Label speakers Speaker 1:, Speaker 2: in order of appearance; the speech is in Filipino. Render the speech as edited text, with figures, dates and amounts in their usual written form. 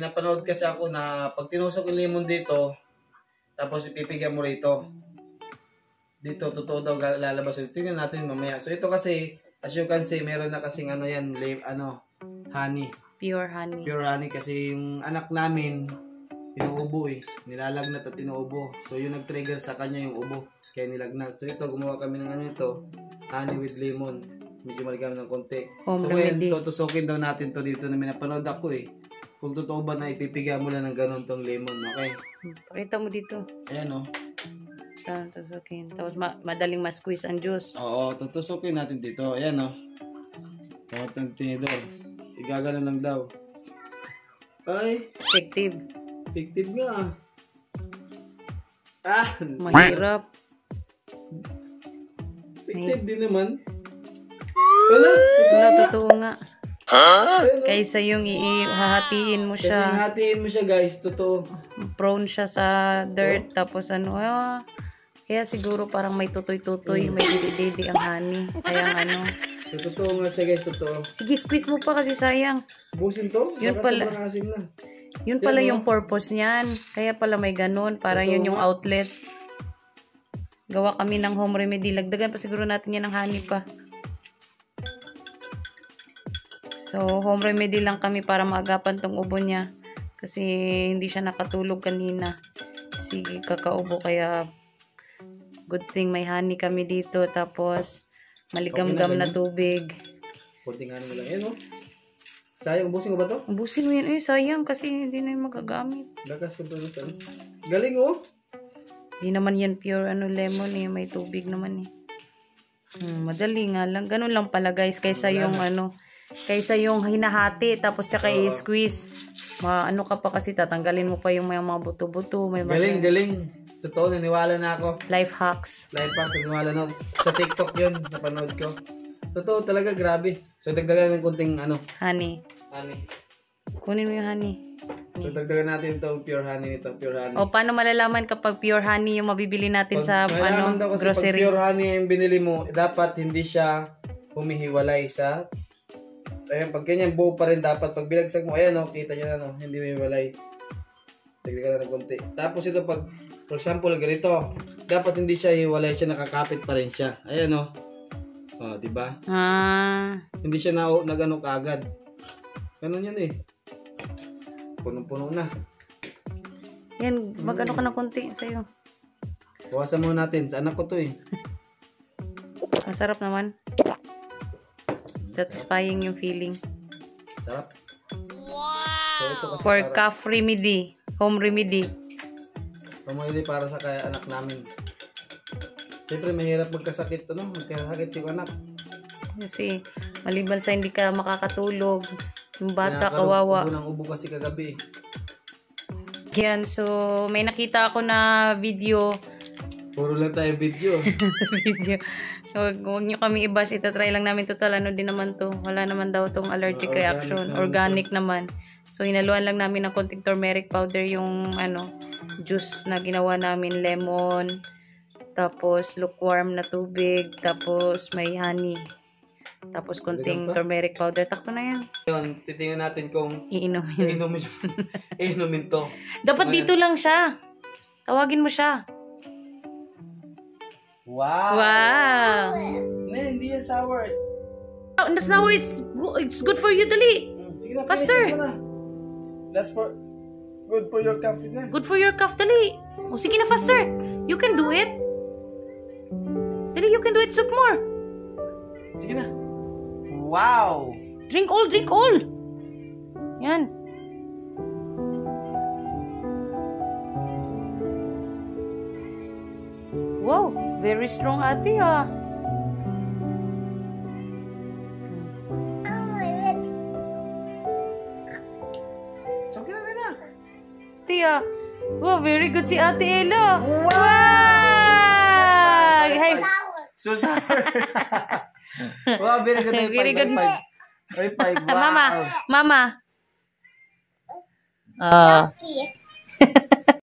Speaker 1: pinapanood kasi ako na pag tinusok yung lemon dito, tapos ipipigyan mo rito. Dito, totoo daw lalabas. Tingnan natin mamaya. So, ito kasi, as you can see, meron na kasing ano yan, honey.
Speaker 2: Pure honey.
Speaker 1: Pure honey kasi yung anak namin, inuubo eh. Nilalagnat at inuubo. So, yung nag-trigger sa kanya yung ubo. Kaya nilagnat. So, ito, gumawa kami ng ano ito, honey with lemon. Medyo maligam ng konti. So, ngayon, tutusukin daw natin to dito na minapanood ako eh. Kung totoo ba na ipipigyan mo lang ng ganun tong lemon, okay?
Speaker 2: Pakita mo dito.
Speaker 1: Ayan o.
Speaker 2: Siya, tutusukin. Tapos madaling ma-squeeze ang juice.
Speaker 1: Oo, tutusukin natin dito. Ayan o. Kaya itong tinidor. Sigagalan lang daw. Ay.
Speaker 2: Effective.
Speaker 1: Effective nga. Ah.
Speaker 2: Mahirap.
Speaker 1: Effective din naman. Wala.
Speaker 2: Wala, totoo nga. Kaysa yung hahatiin mo siya.
Speaker 1: Kasi hahatiin mo siya guys, totoo.
Speaker 2: Prone siya sa dirt, tapos ano, kaya siguro parang may tutoy-tutoy, may didi-didi ang honey. Kaya ano.
Speaker 1: So, totoo nga siya guys, totoo.
Speaker 2: Sige, squeeze mo pa kasi sayang.
Speaker 1: Busin to?
Speaker 2: Yun pala. Yun pala yung purpose niyan. Kaya pala may ganun. Parang yun yung outlet. Gawa kami ng home remedy. Lagdagan pa siguro natin yan ng honey pa. So, home remedy lang kami para maagapan tong ubo niya. Kasi hindi siya nakatulog kanina. Sige, kakaubo. Kaya, good thing may honey kami dito. Tapos, maligam-gam na tubig.
Speaker 1: Kunting honey mo lang. Yan o. Sayang, ubusin ko ba to?
Speaker 2: Ubusin mo yan. Sayang kasi hindi na yung magagamit.
Speaker 1: Lakas ko to. Galing o.
Speaker 2: Hindi naman yan pure lemon eh. May tubig naman eh. Madali nga lang. Ganun lang pala guys. Kaysa yung kaysa yung hinahati tapos tsaka i-squeeze. Ano ka pa kasi tatanggalin mo pa yung mga buto-buto.
Speaker 1: Galing. Totoo, naniwala na ako.
Speaker 2: Life hacks.
Speaker 1: Naniwala na. Sa TikTok yun, napanood ko. Totoo talaga, grabe. So, dagdagan ng kunting
Speaker 2: honey. Kunin mo yung honey.
Speaker 1: So, dagdagan natin itong pure honey nito. Pure honey.
Speaker 2: O, paano malalaman kapag pure honey yung mabibili natin sa grocery?
Speaker 1: Pag pure honey yung binili mo, dapat hindi siya humihiwalay sa... Ayan, pag ganyan, buo pa rin dapat. Pag binagsak mo, ayan kita nyo na hindi may hiwalay. Dagdagan na ng konti. Tapos ito, pag, for example, ganito, dapat hindi siya hiwalay, siya nakakapit pa rin siya. Ayan diba? Hindi siya nag-ano kaagad. Ganun yan eh. Punong-puno na.
Speaker 2: Yan, mag-ano ka na konti sa'yo.
Speaker 1: Bawasan muna natin. Sa anak ko to eh.
Speaker 2: Masarap naman. Satisfying yung feeling.
Speaker 1: Sarap.
Speaker 2: Wow!
Speaker 1: So, ito kasi
Speaker 2: for cough remedy. Home remedy.
Speaker 1: Home remedy para sa kaya anak namin. Siyempre mahirap magkasakit magkasakit yung anak.
Speaker 2: Kasi maliban sa hindi ka makakatulog, yung bata kawawa.
Speaker 1: Ubo kasi kagabi.
Speaker 2: Yan, so may nakita ako na video.
Speaker 1: Puro lang tayo video.
Speaker 2: Huwag nyo kami i-bash, itatry lang namin total, din naman to. Wala naman daw tong allergic reaction. Organic naman. So, hinaluan lang namin ng konting turmeric powder yung juice na ginawa namin, lemon, tapos lukewarm na tubig, tapos may honey. Tapos konting turmeric powder. Takto na yan.
Speaker 1: Yun, titingnan natin kung
Speaker 2: iinumin
Speaker 1: to.
Speaker 2: Dapat dito lang siya. Tawagin mo siya.
Speaker 1: Wow! Hindi yan sour.
Speaker 2: The sour it's good for you, dali. Faster.
Speaker 1: That's good for your cough na.
Speaker 2: Good for your cough, dali. O sige na, faster. You can do it. Dali, you can do it. Suck more.
Speaker 1: Sige na. Wow!
Speaker 2: Drink all. Yan. Wow, very strong ate ha.
Speaker 1: So, kinatay na.
Speaker 2: Tia, wow, very good si Ate Ella. Wow! Hey.
Speaker 1: So sour. Wow, very good.
Speaker 2: Very good.
Speaker 1: Ay, 5. Wow.
Speaker 2: Mama.